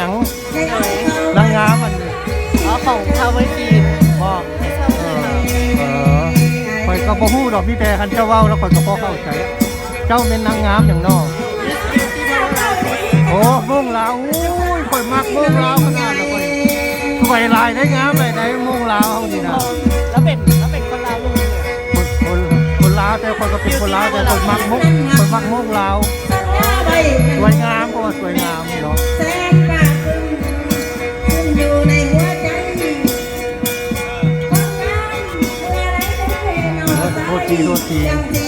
ยังนางงามมันของชาวเวทีบอกข่อยก็บ่ฮู้ดอกมีแต่คันเจ้าเว้าแล้วข่อยก็พอเข้าใจเจ้าเป็นนางงามอย่างนอกโอ้ม่วงลาวอุ้ยข่อยมักม่วงลาวขนาดแล้วข่อยสวยลายได้งามเลยได้ม่วงลาวเฮานี่นะ แล้วเป็นคนลาวลุงเนี่ย คนลาวแต่ข่อยก็เป็นคนลาวแต่ข่อยมักม่วงลาวสวยงามเพราะว่าสวยงามเนาะโทษที